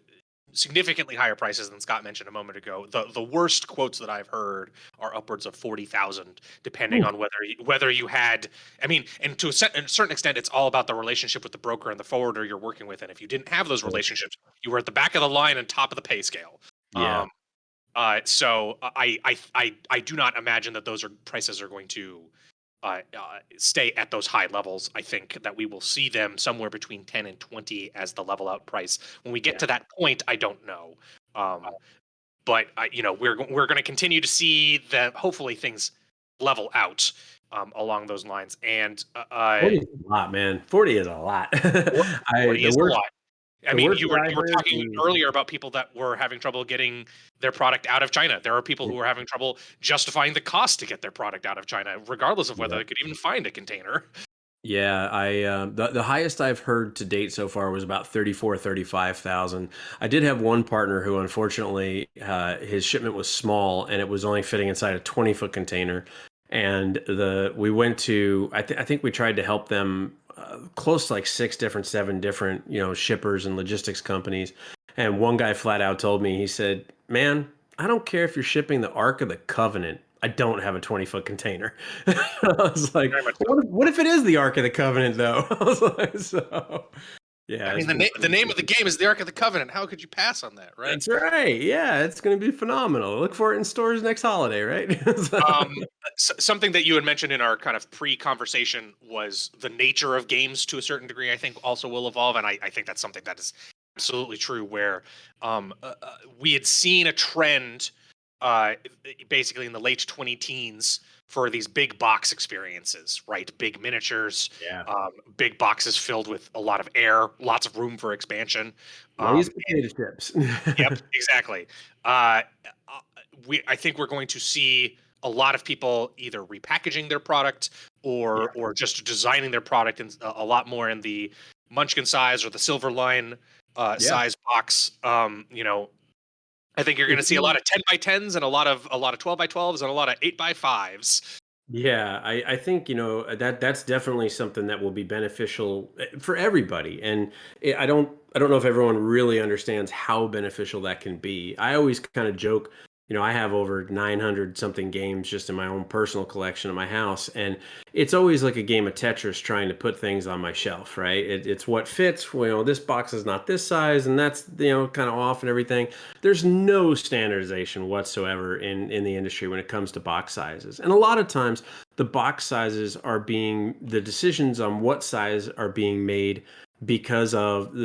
S1: significantly higher prices than Scott mentioned a moment ago. The worst quotes that I've heard are upwards of 40,000, depending
S2: Ooh,
S1: on whether you had. I mean, and to a certain extent, it's all about the relationship with the broker and the forwarder you're working with. And if you didn't have those
S2: sure.
S1: relationships, you were at the back of the line and top of the pay scale.
S2: Yeah.
S1: Um, so I do not imagine that those prices are going to stay at those high levels. I think that we will see them somewhere between 10 and 20 as the level out price. When we get
S2: Yeah.
S1: to that point, I don't know. But we're going to continue to see that hopefully things level out along those lines. And
S2: 40 is a lot, man. 40 is a lot.
S1: 40
S2: The
S1: is a
S2: worst
S1: lot. I
S2: the
S1: mean,
S2: worst
S1: you
S2: that
S1: were
S2: I
S1: you were
S2: heard
S1: talking
S2: is
S1: earlier about people that were having trouble getting their product out of China. There are people who are having trouble justifying the cost to get their product out of China, regardless of whether
S2: yeah.
S1: they could even find a container.
S2: Yeah, the highest I've heard to date so far was about 34, 35,000. I did have one partner who unfortunately his shipment was small and it was only fitting inside a 20-foot container. And the we went to I think we tried to help them close to like seven different, shippers and logistics companies. And one guy flat out told me, he said, "Man, I don't care if you're shipping the Ark of the Covenant. I don't have a 20-foot container." I was like,
S1: Very much so.
S2: what if it is the Ark of the Covenant, though? I was like, so Yeah,
S1: I
S2: it's
S1: mean,
S2: been
S1: the
S2: pretty
S1: name of the
S2: good.
S1: game is the Ark of the Covenant. How could you pass on that, right?
S2: That's right. Yeah, it's going to be phenomenal. Look for it in stores next holiday, right?
S1: Um, Something that you had mentioned in our kind of pre-conversation was the nature of games to a certain degree. I think also will evolve, and I think that's something that is absolutely true. Where we had seen a trend, uh, basically in the late 20 teens for these big box experiences, right? Big miniatures,
S2: Yeah.
S1: big boxes filled with a lot of air, lots of room for expansion.
S2: Lay's
S1: Um,
S2: potato chips.
S1: Yep, exactly. Uh, uh, I think we're going to see a lot of people either repackaging their product
S2: Yeah.
S1: or just designing their product in a lot more in the Munchkin size or the Silver Line
S2: Yeah.
S1: size box. I think you're going
S2: If
S1: to see a lot
S2: you
S1: of 10 by 10s and a lot of 12 by 12s and a lot of 8 by 5s.
S2: Yeah, I think, that's definitely something that will be beneficial for everybody. And I don't know if everyone really understands how beneficial that can be. I always kind of joke, I have over 900 something games just in my own personal collection at my house, and it's always like a game of Tetris trying to put things on my shelf, right? It's what fits. This box is not this size, and that's kind of off and everything. There's no standardization whatsoever in the industry when it comes to box sizes. And a lot of times the box sizes are being the decisions on what size are being made because of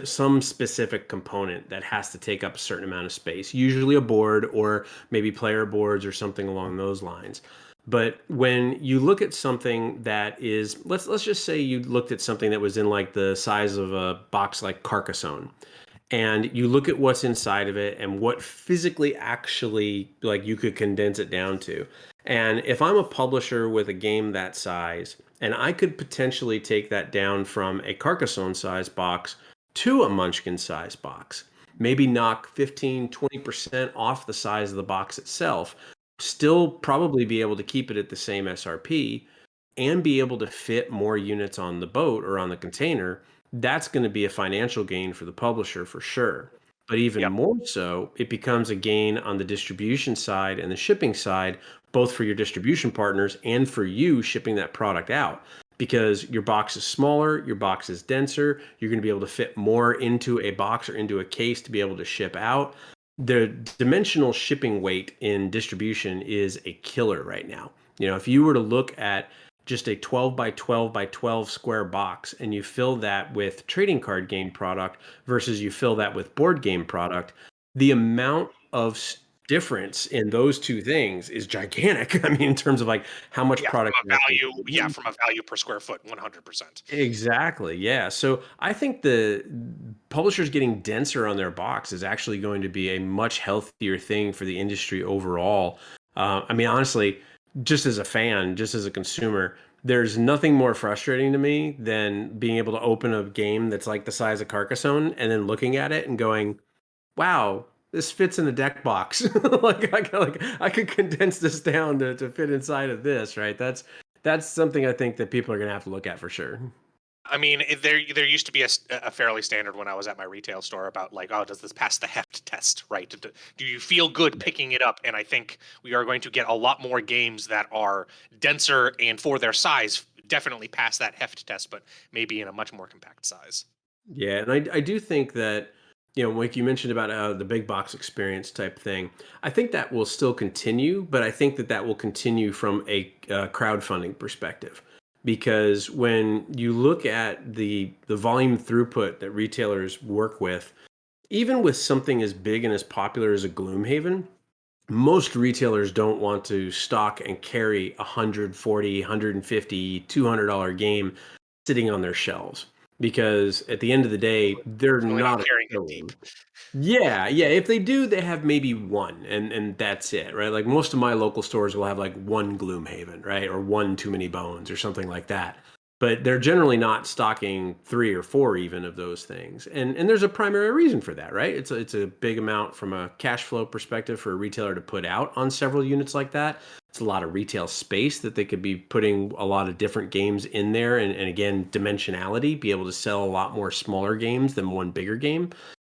S2: some specific component that has to take up a certain amount of space, usually a board or maybe player boards or something along those lines. But when you look at something that is, let's just say you looked at something that was in like the size of a box like Carcassonne, and you look at what's inside of it and what physically actually like you could condense it down to. And if I'm a publisher with a game that size, and I could potentially take that down from a Carcassonne size box to a Munchkin size box, maybe knock 15-20% off the size of the box itself, still probably be able to keep it at the same SRP and be able to fit more units on the boat or on the container, that's going to be a financial gain for the publisher for sure. But even
S1: Yep.
S2: more so, it becomes a gain on the distribution side and the shipping side, both for your distribution partners and for you shipping that product out. Because your box is smaller, your box is denser, you're going to be able to fit more into a box or into a case to be able to ship out. The dimensional shipping weight in distribution is a killer right now. If you were to look at just a 12 by 12 by 12 square box and you fill that with trading card game product versus you fill that with board game product, the amount of difference in those two things is gigantic. I mean, in terms of like how much
S1: Yeah, from
S2: product
S1: a
S2: you're actually
S1: value, yeah, from a value per square foot, 100%.
S2: Exactly. Yeah. So I think the publishers getting denser on their box is actually going to be a much healthier thing for the industry overall. I mean, honestly, just as a fan, just as a consumer, there's nothing more frustrating to me than being able to open a game that's like the size of Carcassonne and then looking at it and going, wow, this fits in a deck box. I could condense this down to fit inside of this, right? That's something I think that people are gonna have to look at for sure.
S1: I mean, there used to be a fairly standard when I was at my retail store about like, oh, does this pass the heft test, right? Do you feel good picking it up? And I think we are going to get a lot more games that are denser and for their size definitely pass that heft test, but maybe in a much more compact size.
S2: Yeah, and I do think that, like you mentioned about the big box experience type thing, I think that will still continue, but I think that that will continue from a crowdfunding perspective. Because when you look at the volume throughput that retailers work with, even with something as big and as popular as a Gloomhaven, most retailers don't want to stock and carry 140, 150, $200 game sitting on their shelves because at the end of the day, they're
S1: Really not
S2: not a
S1: carrying it deep.
S2: showroom. Yeah, yeah. If they do, they have maybe one, and that's it, right? Like most of my local stores will have like one Gloomhaven, right, or one Too Many Bones, or something like that. But they're generally not stocking three or four even of those things, and there's a primary reason for that, right? It's a big amount from a cash flow perspective for a retailer to put out on several units like that. It's a lot of retail space that they could be putting a lot of different games in there, and again, dimensionality, be able to sell a lot more smaller games than one bigger game.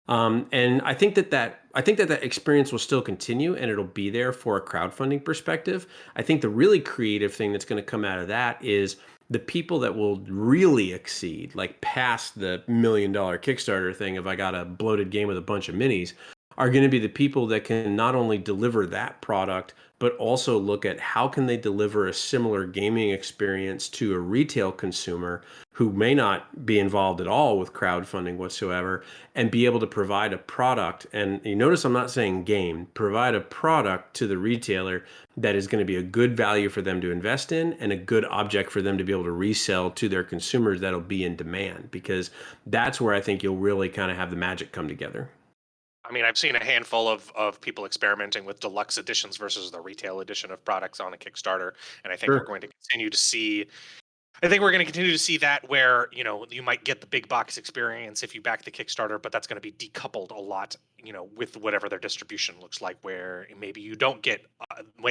S2: And I think that experience will still continue and it'll be there for a crowdfunding perspective. I think the really creative thing that's going to come out of that is the people that will really exceed, like past the $1 million Kickstarter thing, if I got a bloated game with a bunch of minis, are going to be the people that can not only deliver that product, but also look at how can they deliver a similar gaming experience to a retail consumer who may not be involved at all with crowdfunding whatsoever, and be able to provide a product. And you notice I'm not saying game, provide a product to the retailer that is going to be a good value for them to invest in and a good object for them to be able to resell to their consumers that'll be in demand, because that's where I think you'll really kind of have the magic come together.
S1: I mean, I've seen a handful of people experimenting with deluxe editions versus the retail edition of products on a Kickstarter, and I think we're
S2: Sure.
S1: going to continue to see I think we're going to continue to see that where, you might get the big box experience if you back the Kickstarter, but that's going to be decoupled a lot, with whatever their distribution looks like, where maybe you don't get,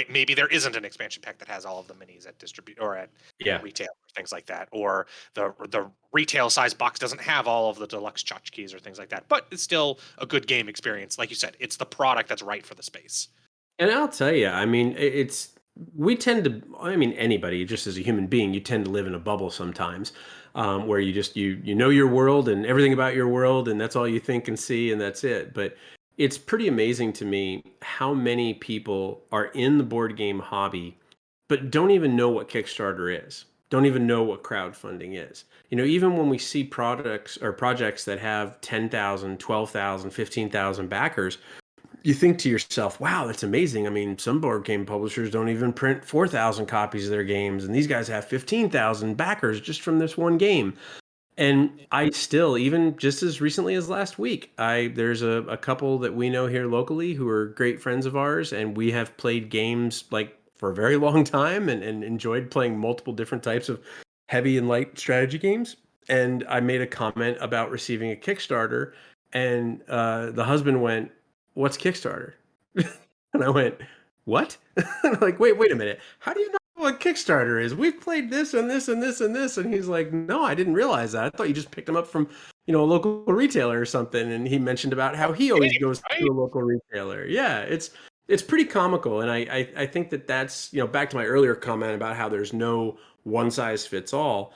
S1: maybe there isn't an expansion pack that has all of the minis at distribute or at,
S2: Yeah.
S1: retail or things like that, or the retail size box doesn't have all of the deluxe tchotchkes or things like that, but it's still a good game experience. Like you said, it's the product that's right for the space.
S2: And I'll tell you, I mean, it's we tend to, I mean, anybody, just as a human being, you tend to live in a bubble sometimes, where you know your world and everything about your world, and that's all you think and see, and that's it. But it's pretty amazing to me how many people are in the board game hobby, but don't even know what Kickstarter is, don't even know what crowdfunding is. Even when we see products or projects that have 10,000, 12,000, 15,000 backers, you think to yourself, wow, that's amazing. I mean, some board game publishers don't even print 4,000 copies of their games, and these guys have 15,000 backers just from this one game. And I still, even just as recently as last week, there's a couple that we know here locally who are great friends of ours, and we have played games like for a very long time, and enjoyed playing multiple different types of heavy and light strategy games. And I made a comment about receiving a Kickstarter, and the husband went, "What's Kickstarter?" And I went, "What?" And I'm like, wait a minute. How do you know what Kickstarter is? We've played this and this and this and this. And he's like, "No, I didn't realize that. I thought you just picked them up from, a local retailer or something." And he mentioned about how he always
S1: Game,
S2: goes
S1: right?
S2: to a local retailer. Yeah, it's pretty comical. And I think that's, back to my earlier comment about how there's no one size fits all.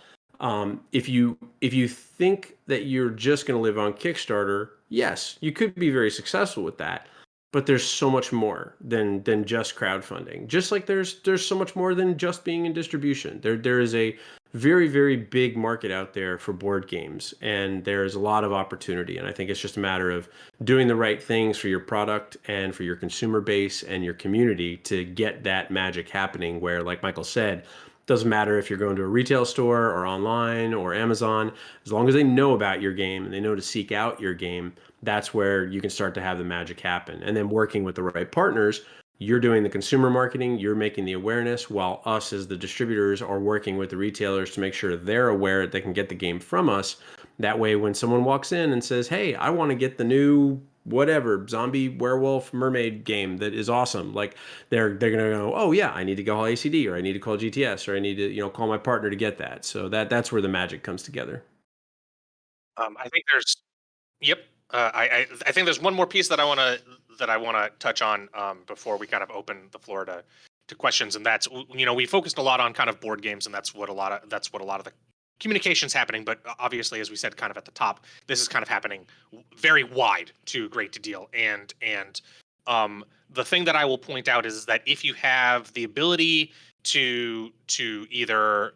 S2: If you think that you're just going to live on Kickstarter, yes, you could be very successful with that. But there's so much more than just crowdfunding. Just like there's so much more than just being in distribution. There is a very, very big market out there for board games, and there's a lot of opportunity. And I think it's just a matter of doing the right things for your product and for your consumer base and your community to get that magic happening. Where, like Michael said, doesn't matter if you're going to a retail store or online or Amazon, as long as they know about your game and they know to seek out your game, that's where you can start to have the magic happen. And then working with the right partners, you're doing the consumer marketing, you're making the awareness, while us as the distributors are working with the retailers to make sure they're aware they can get the game from us. That way, when someone walks in and says, "Hey, I want to get the new whatever zombie werewolf mermaid game that is awesome," like they're gonna go, "Oh yeah, I need to call ACD, or I need to call GTS, or I need to call my partner to get that." So that's where the magic comes together.
S1: I think there's Yep. I think there's one more piece that I wanna touch on, before we kind of open the floor to questions, and that's, we focused a lot on kind of board games, and that's what a lot of the communications happening. But obviously, as we said, kind of at the top, this is kind of happening very wide to a great deal. The thing that I will point out is that if you have the ability to either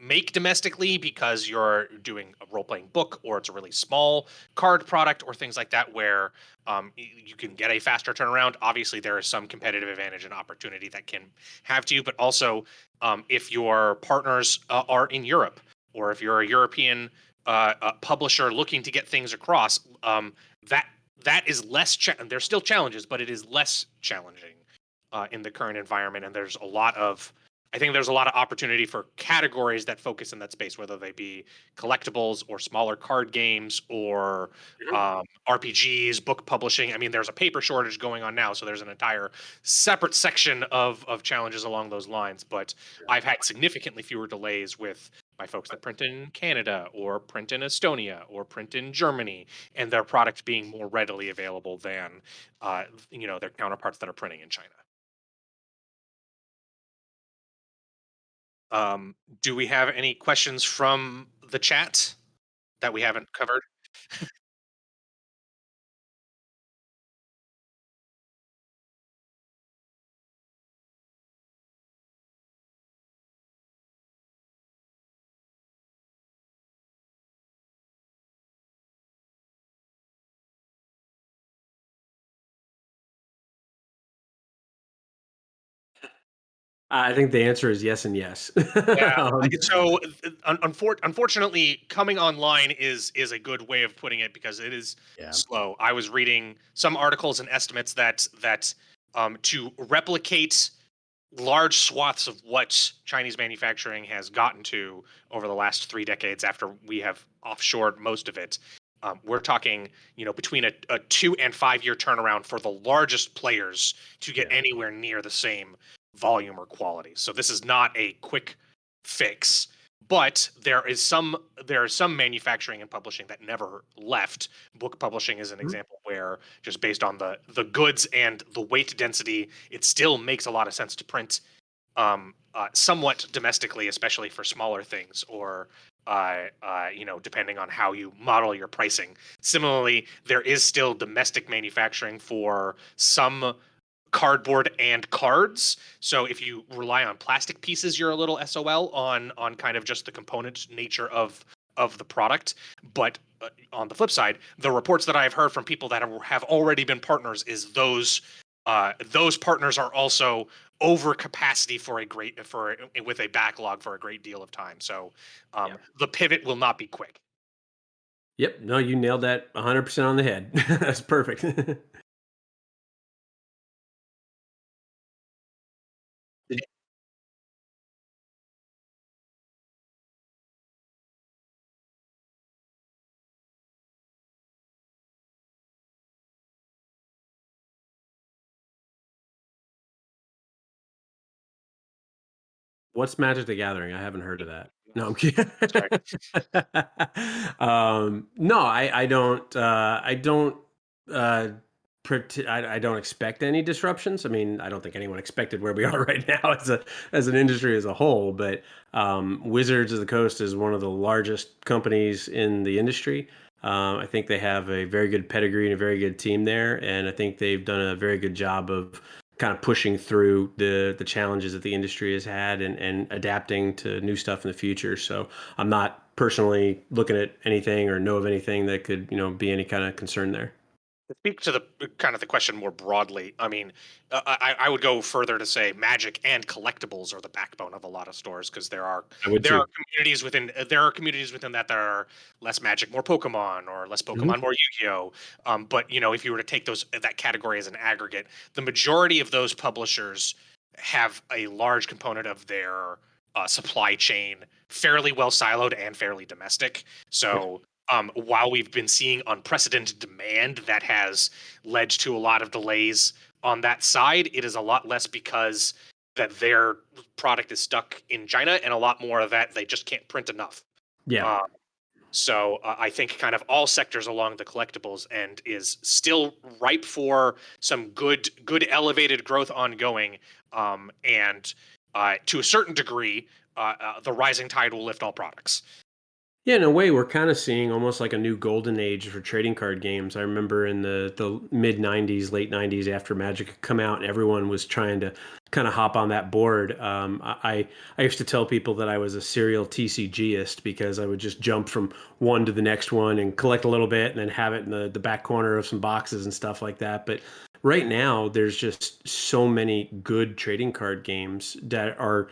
S1: make domestically because you're doing a role playing book, or it's a really small card product or things like that, where you can get a faster turnaround. Obviously, there is some competitive advantage and opportunity that can have to you, but also, if your partners are in Europe, or if you're a European publisher looking to get things across, that that is less. There's still challenges, but it is less challenging in the current environment, and I think there's a lot of opportunity for categories that focus in that space, whether they be collectibles or smaller card games or RPGs, book publishing. I mean, there's a paper shortage going on now, so there's an entire separate section of challenges along those lines. But I've had significantly fewer delays with my folks that print in Canada or print in Estonia or print in Germany, and their product being more readily available than their counterparts that are printing in China. Do we have any questions from the chat that we haven't covered?
S2: I think the answer is yes and yes.
S1: Yeah.
S2: Um,
S1: So, unfortunately, coming online is a good way of putting it because it is
S3: Yeah.
S1: slow. I was reading some articles and estimates that to replicate large swaths of what Chinese manufacturing has gotten to over the last 3 decades after we have offshored most of it. We're talking, between a 2 and 5 year turnaround for the largest players to get
S3: Yeah.
S1: anywhere near the same volume or quality. So this is not a quick fix, but there is some manufacturing and publishing that never left. Book publishing is an
S2: Mhm.
S1: example where, just based on the goods and the weight density, it still makes a lot of sense to print somewhat domestically, especially for smaller things, or depending on how you model your pricing. Similarly, there is still domestic manufacturing for some cardboard and cards. So if you rely on plastic pieces, you're a little SOL on kind of just the component nature of the product. But on the flip side, the reports that I've heard from people that have already been partners is those partners are also over capacity with a backlog for a great deal of time. So
S2: Yeah.
S1: the pivot will not be quick.
S2: Yep. No, you nailed that 100% on the head. That's perfect. What's Magic the Gathering? I haven't heard of that. No, I'm kidding.
S1: Sorry.
S2: No, I don't, uh, I don't expect any disruptions. I mean, I don't think anyone expected where we are right now as an industry as a whole. But Wizards of the Coast is one of the largest companies in the industry. I think they have a very good pedigree and a very good team there, and I think they've done a very good job of kind of pushing through the challenges that the industry has had and adapting to new stuff in the future. So I'm not personally looking at anything or know of anything that could, be any kind of concern there.
S1: To speak to the kind of the question more broadly, I mean, I would go further to say Magic and collectibles are the backbone of a lot of stores, because
S2: I would
S1: there are
S2: too.
S1: communities within that are less Magic, more Pokemon, or less
S2: Hmm.
S1: Pokemon, more Yu-Gi-Oh. But if you were to take that category as an aggregate, the majority of those publishers have a large component of their supply chain fairly well siloed and fairly domestic.
S2: Yeah.
S1: So while we've been seeing unprecedented demand that has led to a lot of delays on that side, it is a lot less because that their product is stuck in China, and a lot more of that they just can't print enough.
S2: Yeah.
S1: Uh, so I think kind of all sectors along the collectibles end is still ripe for some good elevated growth ongoing, and to a certain degree, the rising tide will lift all products.
S2: Yeah, in a way, we're kind of seeing almost like a new golden age for trading card games. I remember in the mid '90s, late '90s, after Magic had come out, and everyone was trying to kind of hop on that board. I used to tell people that I was a serial TCGist because I would just jump from one to the next one and collect a little bit, and then have it in the back corner of some boxes and stuff like that. But right now, there's just so many good trading card games that are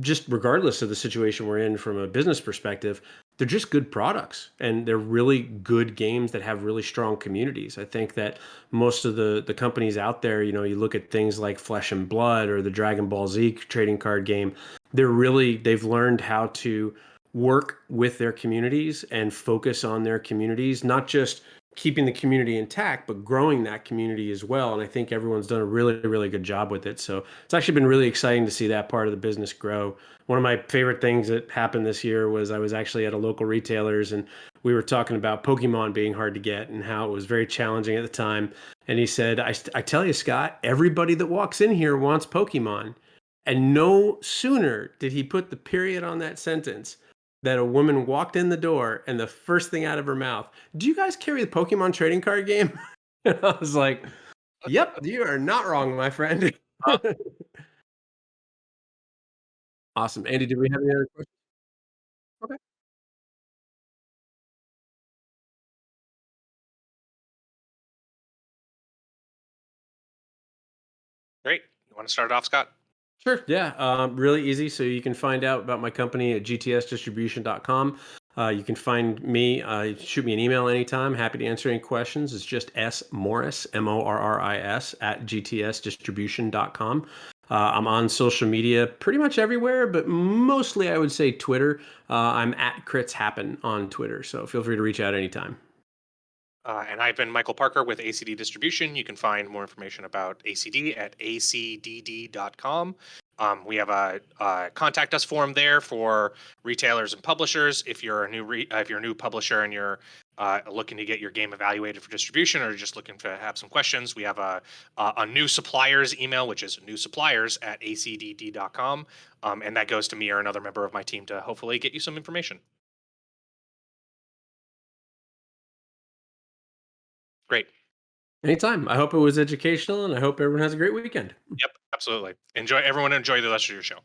S2: just regardless of the situation we're in from a business perspective, they're just good products and they're really good games that have really strong communities. I think that most of the companies out there, you look at things like Flesh and Blood or the Dragon Ball Z trading card game, they've learned how to work with their communities and focus on their communities, not just keeping the community intact, but growing that community as well. And I think everyone's done a really, really good job with it. So it's actually been really exciting to see that part of the business grow. One of my favorite things that happened this year was I was actually at a local retailer's and we were talking about Pokemon being hard to get and how it was very challenging at the time. And he said, I tell you, Scott, everybody that walks in here wants Pokemon. And no sooner did he put the period on that sentence that a woman walked in the door and the first thing out of her mouth, "Do you guys carry the Pokemon trading card game?" And I was like, "Yep, you are not wrong, my friend." Awesome. Andy, do we have any other questions? Okay.
S1: Great. You want to start it off, Scott?
S2: Sure. Yeah. Really easy. So you can find out about my company at gtsdistribution.com. You can find me, shoot me an email anytime. Happy to answer any questions. It's just S Morris, Morris, at gtsdistribution.com. I'm on social media pretty much everywhere, but mostly I would say Twitter. I'm at Crits Happen on Twitter. So feel free to reach out anytime.
S1: And I've been Michael Parker with ACD Distribution. You can find more information about ACD at acdd.com. We have a contact us form there for retailers and publishers. If you're if you're a new publisher and you're looking to get your game evaluated for distribution, or just looking to have some questions, we have a new suppliers email, which is newsuppliers at acdd.com, and that goes to me or another member of my team to hopefully get you some information. Great.
S2: Anytime. I hope it was educational and I hope everyone has a great weekend.
S1: Yep, absolutely. Enjoy, everyone. Enjoy the rest of your show.